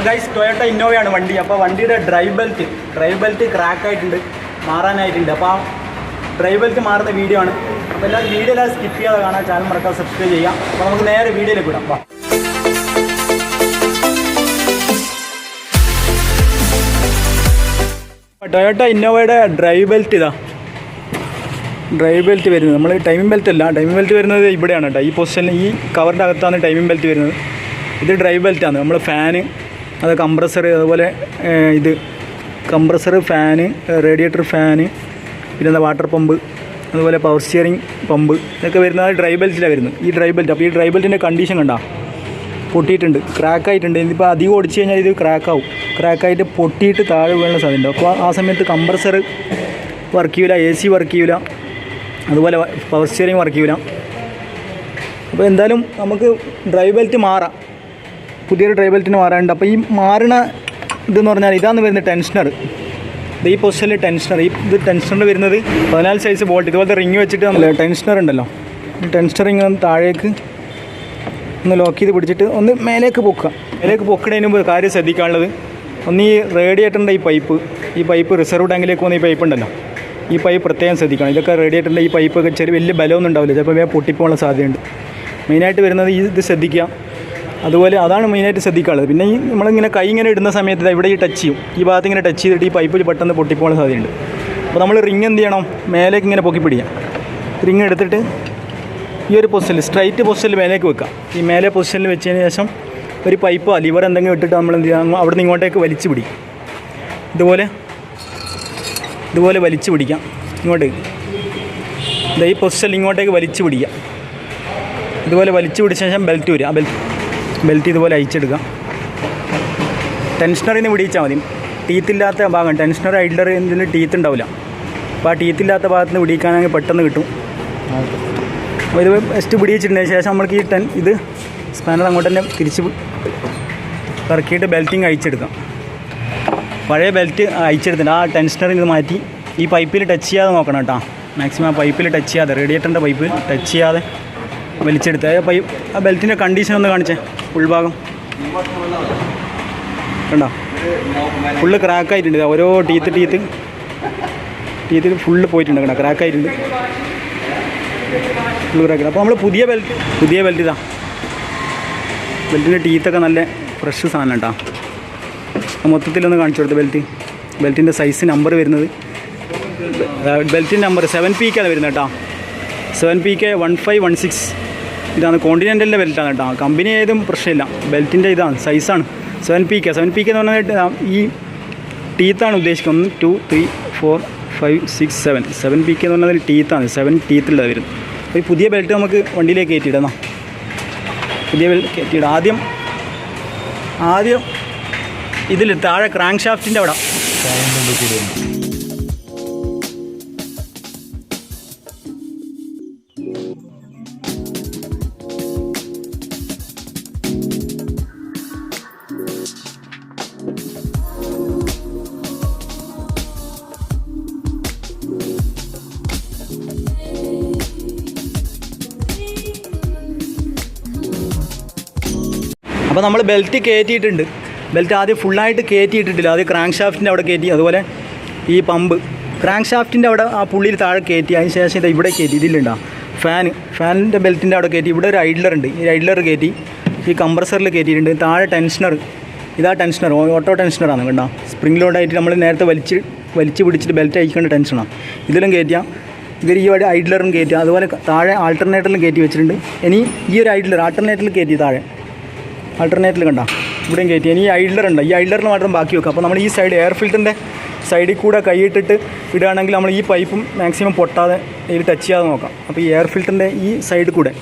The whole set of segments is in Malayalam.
അപ്പോൾ ഗൈസ് ടൊയോട്ട ഇന്നോവയാണ് വണ്ടി. അപ്പോൾ വണ്ടിയുടെ ഡ്രൈവ് ബെൽറ്റ് ക്രാക്ക് ആയിട്ടുണ്ട്, മാറാനായിട്ടുണ്ട്. അപ്പോൾ ആ ഡ്രൈവ് ബെൽറ്റ് മാറുന്ന വീഡിയോ ആണ്. അപ്പോൾ എല്ലാവരും വീഡിയോ എല്ലാം സ്കിപ്പ് ചെയ്യാതെ കാണാൻ, ചാനൽ മറക്കാതെ സബ്സ്ക്രൈബ് ചെയ്യാം. അപ്പോൾ നമുക്ക് നേരെ വീഡിയോയിലേക്ക് വിടാം. ടൊയോട്ട ഇന്നോവയുടെ ഡ്രൈവ് ബെൽറ്റ് വരുന്നത്, നമ്മൾ ടൈമിംഗ് ബെൽറ്റ് അല്ല, ടൈമിംഗ് ബെൽറ്റ് വരുന്നത് ഇവിടെയാണ് കേട്ടോ. ഈ പൊസിഷനിൽ ഈ കവറിൻ്റെ അകത്താണ് ടൈമിംഗ് ബെൽറ്റ് വരുന്നത്. ഇത് ഡ്രൈവ് ബെൽറ്റാണ്. നമ്മൾ ഫാന്, അത് കംപ്രസർ, അതുപോലെ ഇത് കംപ്രസർ, ഫാന്, റേഡിയേറ്റർ ഫാന്, പിന്നെ വാട്ടർ പമ്പ്, അതുപോലെ പവർ സ്റ്റിയറിംഗ് പമ്പ്, ഇതൊക്കെ വരുന്നത് ഡ്രൈവ് ബെൽറ്റിലാണ് വരുന്നത്. ഈ ഡ്രൈവ് ബെൽറ്റ്, അപ്പോൾ ഈ ഡ്രൈവ് ബെൽറ്റിൻ്റെ കണ്ടീഷൻ കണ്ടോ, പൊട്ടിയിട്ടുണ്ട്, ക്രാക്കായിട്ടുണ്ട്. ഇതിപ്പോൾ അധികം ഓടിച്ച് കഴിഞ്ഞാൽ ഇത് ക്രാക്കാവും. ക്രാക്കായിട്ട് പൊട്ടിയിട്ട് താഴെ വീഴാനുള്ള സാധ്യത. അപ്പോൾ ആ സമയത്ത് കംപ്രസർ വർക്ക് ചെയ്യില്ല, AC വർക്ക് ചെയ്യില്ല, അതുപോലെ പവർ സ്റ്റിയറിംഗ് വർക്ക് ചെയ്യില്ല. അപ്പോൾ എന്തായാലും നമുക്ക് ഡ്രൈവ് ബെൽറ്റ് മാറാം, പുതിയൊരു ഡ്രൈവ് ബെൽറ്റിന് മാറാനുണ്ട്. അപ്പോൾ ഈ മാറണ ഇതെന്ന് പറഞ്ഞാൽ ഇതാണ് വരുന്നത് ടെൻഷനർ. ഈ പൊസിഷനിൽ ടെൻഷനർ, ഇത് ടെൻഷനർ വരുന്നത് 14 സൈസ് ബോൾട്ട്, ഇതുപോലത്തെ റിങ് വെച്ചിട്ട് നമ്മൾ ടെൻഷനർ ഉണ്ടല്ലോ, ഈ ടെൻഷനർ ഇങ്ങനെ താഴേക്ക് ഒന്ന് ലോക്ക് ചെയ്ത് പിടിച്ചിട്ട് ഒന്ന് മേലേക്ക് പൊക്കുക. മേലേക്ക് പൊക്കുന്നതിന് മുമ്പ് കാര്യം ശ്രദ്ധിക്കാനുള്ളത്, ഒന്ന് ഈ റേഡിയേറ്ററിൻ്റെ ഈ പൈപ്പ് റിസർവ് ടാങ്കിലേക്ക് പോകുന്ന ഈ പൈപ്പ് ഉണ്ടല്ലോ, ഈ പൈപ്പ് പ്രത്യേകം ശ്രദ്ധിക്കണം. ഇതൊക്കെ റേഡിയേറ്ററിൻ്റെ ഈ പൈപ്പൊക്കെ ചെറിയ വലിയ ബലമൊന്നും ഉണ്ടാവില്ല, ചിലപ്പോൾ വേഗം പൊട്ടിപ്പോകാനുള്ള സാധ്യതയുണ്ട്. മെയിനായിട്ട് വരുന്നത് ഇത് ശ്രദ്ധിക്കുക. അതുപോലെ അതാണ് മെയിനായിട്ട് ശ്രദ്ധിക്കാനുള്ളത്. പിന്നെ ഈ നമ്മളിങ്ങനെ കൈ ഇങ്ങനെ ഇടുന്ന സമയത്ത് ഇവിടെ ഈ ടച്ച് ചെയ്യും, ഈ ഭാഗത്ത് ഇങ്ങനെ ടച്ച് ചെയ്തിട്ട് ഈ പൈപ്പ് പെട്ടെന്ന് പൊട്ടിപ്പോകാനുള്ള സാധ്യതയുണ്ട്. അപ്പോൾ നമ്മൾ റിങ് എന്ത് ചെയ്യണം, മേലേക്ക് ഇങ്ങനെ പൊക്കി പിടിക്കാം. റിങ് എടുത്തിട്ട് ഈ ഒരു പൊസിഷനിൽ, സ്ട്രൈറ്റ് പൊസിഷനിൽ മേലേക്ക് വെക്കുക. ഈ മേലെ പൊസിഷനിൽ വെച്ചതിന് ശേഷം ഒരു പൈപ്പോ ലിവർ എന്തെങ്കിലും ഇട്ടിട്ട് നമ്മൾ എന്ത് ചെയ്യാം, അവിടെ നിന്ന് ഇങ്ങോട്ടേക്ക് വലിച്ചു പിടിക്കും. ഇതുപോലെ വലിച്ചു പിടിക്കാം ഇങ്ങോട്ടേക്ക്. ഈ പൊസിഷനിൽ ഇങ്ങോട്ടേക്ക് വലിച്ചു പിടിക്കാം. ഇതുപോലെ വലിച്ചു പിടിച്ച ശേഷം ബെൽറ്റ് വരിക. ബെൽറ്റ് ഇതുപോലെ അയച്ചെടുക്കാം. ടെൻഷനറിൽ നിന്ന് പിടിച്ചാൽ മതി. ടീത്തില്ലാത്ത ഭാഗം, ടെൻഷനർ ഐഡ്ലർ ഇതിൽ ടീത്ത് ഉണ്ടാവില്ല. അപ്പോൾ ആ ടീത്തില്ലാത്ത ഭാഗത്ത് നിന്ന് പിടിക്കാനാണെങ്കിൽ പെട്ടെന്ന് കിട്ടും. അപ്പോൾ ഇത് ജസ്റ്റ് പിടിച്ചിട്ടുണ്ടതിന് ശേഷം നമ്മൾക്ക് ഇത് സ്പാനർ അങ്ങോട്ട് തന്നെ തിരിച്ച് ഇറക്കിയിട്ട് ബെൽറ്റിങ് അയച്ചെടുക്കാം. പഴയ ബെൽറ്റ് അയച്ചെടുത്തിട്ട് ആ ടെൻഷനറിൽ നിന്ന് മാറ്റി ഈ പൈപ്പിൽ ടച്ച് ചെയ്യാതെ നോക്കണം കേട്ടോ. മാക്സിമം ആ പൈപ്പിൽ ടച്ച് ചെയ്യാതെ, റേഡിയേറ്ററിൻ്റെ പൈപ്പിൽ ടച്ച് ചെയ്യാതെ വലിച്ചെടുത്ത് ആ ബെൽറ്റിൻ്റെ കണ്ടീഷൻ ഒന്ന് കാണിച്ചേ. ഉൾഭാഗം കണ്ടോ, ഫുള്ള് ക്രാക്കായിട്ടുണ്ട്. ഓരോ ടീത്തിൽ ഫുള്ള് പോയിട്ടുണ്ട് കേട്ടോ, ക്രാക്കായിട്ടുണ്ട്, ഫുള്ള് ക്രാക്കായിട്ട്. അപ്പോൾ നമ്മൾ പുതിയ ബെൽറ്റ് ഇതാ. ബെൽറ്റിൻ്റെ ടീത്തൊക്കെ നല്ല ഫ്രഷ് സാധനം കേട്ടോ. മൊത്തത്തിലൊന്ന് കാണിച്ചു കൊടുത്ത് ബെൽറ്റിൻ്റെ സൈസ് നമ്പർ വരുന്നത്, ബെൽറ്റിൻ്റെ നമ്പർ 7PK വരുന്നത് കേട്ടോ. 7PK 1516. ഇതാണ് കോണ്ടിനെൻ്റലിൻ്റെ ബെൽറ്റാണ് കേട്ടോ. കമ്പനി ഏതും പ്രശ്നമില്ല, ബെൽറ്റിൻ്റെ ഇതാണ് സൈസാണ് 7PK എന്ന് പറഞ്ഞാൽ ഈ ടീത്താണ് ഉദ്ദേശിക്കുന്നത്. 1 2 3 4 5 6 7 7PK എന്ന് പറഞ്ഞാൽ ടീത്താണ്, 7 ടീത്തുള്ളത് വരുന്നത്. അപ്പോൾ ഈ പുതിയ ബെൽറ്റ് നമുക്ക് വണ്ടിയിലേക്ക് കയറ്റിയിടാം. പുതിയ ബെൽറ്റ് കയറ്റിയിടാം. ആദ്യം ഇതിൽ താഴെ ക്രാങ്ക് ഷാഫ്റ്റിൻ്റെ അവിടെ അപ്പോൾ നമ്മൾ ബെൽറ്റ് കയറ്റിയിട്ടുണ്ട്. ബെൽറ്റ് ആദ്യം ഫുള്ളായിട്ട് കയറ്റിയിട്ടിട്ടില്ല, ആദ്യം ക്രാങ്ക് ഷാഫ്റ്റിൻ്റെ അവിടെ കയറ്റി. അതുപോലെ ഈ പമ്പ് ക്രാങ്ക് ഷാഫ്റ്റിൻ്റെ അവിടെ ആ പുള്ളിയിൽ താഴെ കയറ്റി. അതിന് ശേഷം ഇത് ഇവിടെ കയറ്റി. ഇതിലുണ്ടോ ഫാനിൻ്റെ ബെൽറ്റിൻ്റെ അവിടെ കയറ്റി. ഇവിടെ ഒരു ഐഡ്ലർ ഉണ്ട്, ഈ ഐഡ്ലർ കയറ്റി. ഈ കംപ്രസറിൽ കയറ്റിയിട്ടുണ്ട്. താഴെ ടെൻഷനർ, ഇതാ ടെൻഷനർ, ഓട്ടോ ടെൻഷനറാണ് കണ്ടോ. സ്പ്രിംഗ് ലോഡായിട്ട് നമ്മൾ നേരത്തെ വലിച്ച് പിടിച്ചിട്ട് ബെൽറ്റ് അയക്കേണ്ട ടെൻഷനാണ്. ഇതിലും കയറ്റിയാൽ ഇതിൽ ഈ ഐഡ്ലറും കയറ്റുക. അതുപോലെ താഴെ ആൾട്ടർനേറ്ററിലും കയറ്റി വെച്ചിട്ടുണ്ട്. ഇനി ഈ ഒരു ആൾട്ടർനേറ്ററിൽ കയറ്റി, താഴെ ആൾട്ടർനേറ്ററിൽ കണ്ടോ ഇവിടെയും കയറ്റി. ഇനി ഈ ഐഡ്ലർ ഉണ്ട്, ഈ ഐഡ്ലറിന് മാത്രം ബാക്കി വെക്കുക. അപ്പോൾ നമ്മൾ ഈ സൈഡ് എയർ ഫിൽറ്ററിൻ്റെ സൈഡിൽ കൂടെ കൈയിട്ടിട്ട് ഇടുകയാണെങ്കിൽ നമ്മൾ ഈ പൈപ്പും മാക്സിമം പൊട്ടാതെ ഇതിൽ ടച്ച് ചെയ്യാതെ നോക്കാം. അപ്പോൾ ഈ എയർ ഫിൽറ്ററിൻ്റെ ഈ സൈഡിൽ കൂടെ,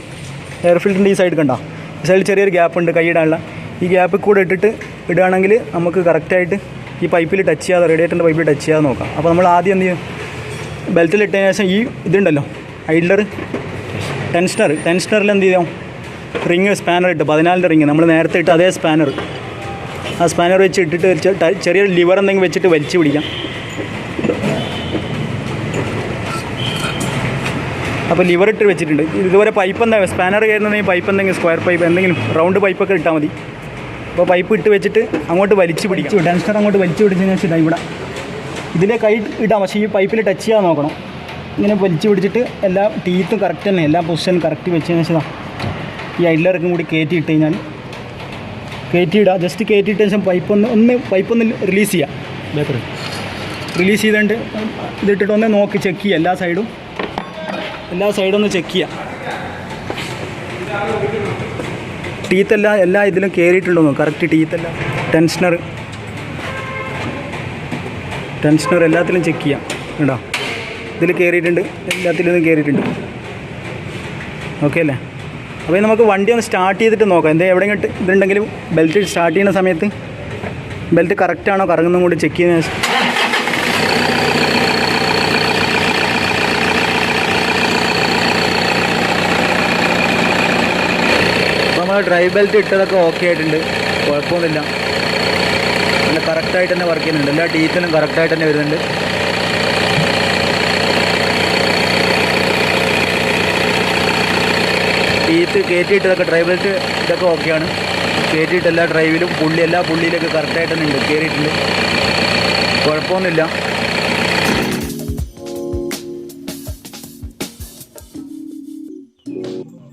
എയർ ഫിൽറ്ററിൻ്റെ ഈ സൈഡ് കണ്ടോ, ഈ സൈഡിൽ ചെറിയൊരു ഗ്യാപ്പ് ഉണ്ട് കൈയിടാനുള്ള. ഈ ഗ്യാപ്പിൽ കൂടെ ഇട്ടിട്ട് ഇടുകയാണെങ്കിൽ നമുക്ക് കറക്റ്റായിട്ട് ഈ പൈപ്പിൽ ടച്ച് ചെയ്യാതെ, റേഡിയേറ്ററിൻ്റെ പൈപ്പിൽ ടച്ച് ചെയ്യാതെ നോക്കാം. അപ്പോൾ നമ്മൾ ആദ്യം എന്ത് ചെയ്യും, ബെൽറ്റിലിട്ടതിന് ശേഷം ഈ ഇതുണ്ടല്ലോ ഐഡ്ലർ ടെൻഷനറിൽ എന്ത് ചെയ്യാം, റിങ് സ്പാനർ ഇട്ട് 14 റിങ് നമ്മൾ നേരത്തെ ഇട്ട് അതേ സ്പാനർ, ആ സ്പാനർ വെച്ച് ഇട്ടിട്ട് ചെറിയൊരു ലിവർ എന്തെങ്കിലും വെച്ചിട്ട് വലിച്ചു പിടിക്കാം. അപ്പോൾ ലിവർ ഇട്ട് വെച്ചിട്ടുണ്ട്. ഇതുപോലെ പൈപ്പ് എന്താ സ്പാനർ കയറുന്നുണ്ടെങ്കിൽ പൈപ്പ് എന്തെങ്കിലും സ്ക്വയർ പൈപ്പ് എന്തെങ്കിലും റൗണ്ട് പൈപ്പൊക്കെ ഇട്ടാൽ മതി. അപ്പോൾ പൈപ്പ് ഇട്ട് വെച്ചിട്ട് അങ്ങോട്ട് വലിച്ച് പിടിക്കും. ടെൻഷനർ അങ്ങോട്ട് വലിച്ച് പിടിച്ചതിന് ശേഷം ഇതാ ഇവിടെ ഇതിലെ കൈ ഇടാം, പക്ഷേ ഈ പൈപ്പിൽ ടച്ച് ചെയ്യാൻ നോക്കണം. ഇങ്ങനെ വലിച്ച് പിടിച്ചിട്ട് എല്ലാ ടീത്തും കറക്റ്റ് തന്നെ, എല്ലാ പൊസിഷനും കറക്റ്റ് വെച്ചതിന് ശേഷം ഈ ഐഡലറൊക്കെ കൂടി കയറ്റിയിട്ട് കഴിഞ്ഞാൽ കയറ്റിയിടുക. ജസ്റ്റ് കയറ്റിയിട്ട ശേഷം പൈപ്പൊന്ന് റിലീസ് ചെയ്യുക. ബേക്കറി റിലീസ് ചെയ്തുകൊണ്ട് ഇതിട്ടിട്ട് ഒന്ന് നോക്കി ചെക്ക് ചെയ്യുക. എല്ലാ സൈഡും ഒന്ന് ചെക്ക് ചെയ്യുക. ടീത്തെല്ലാം എല്ലാ ഇതിലും കയറിയിട്ടുണ്ടോ കറക്റ്റ് ടീത്തെല്ലാം. ടെൻഷനർ എല്ലാത്തിലും ചെക്ക് ചെയ്യാം കേട്ടോ. ഇതിൽ കയറിയിട്ടുണ്ട്, എല്ലാത്തിലും കയറിയിട്ടുണ്ട്. ഓക്കെ അല്ലേ? അപ്പോൾ നമുക്ക് വണ്ടി ഒന്ന് സ്റ്റാർട്ട് ചെയ്തിട്ട് നോക്കാം. എവിടെയെങ്കിലും ഇതുണ്ടെങ്കിലും ബെൽറ്റ് സ്റ്റാർട്ട് ചെയ്യുന്ന സമയത്ത് ബെൽറ്റ് കറക്റ്റാണോ കറങ്ങുന്നതും കൂടി ചെക്ക് ചെയ്യുന്ന ശേഷം അപ്പോൾ നമ്മൾ ഡ്രൈവ് ബെൽറ്റ് ഇട്ടതൊക്കെ ഓക്കെ ആയിട്ടുണ്ട്, കുഴപ്പമൊന്നുമില്ല. നല്ല കറക്റ്റായിട്ട് തന്നെ വർക്ക് ചെയ്യുന്നുണ്ട്. എല്ലാ ടീത്തിനും കറക്റ്റായിട്ട് തന്നെ വരുന്നുണ്ട്. ടീത്ത് കയറ്റിയിട്ടതൊക്കെ ഡ്രൈവ് ബെൽറ്റ് ഇതൊക്കെ ഓക്കെയാണ്. കയറ്റിയിട്ട് എല്ലാ പുള്ളിയിലൊക്കെ കറക്റ്റായിട്ട് തന്നെ ഉണ്ട്, കയറിയിട്ടുണ്ട്, കുഴപ്പമൊന്നുമില്ല.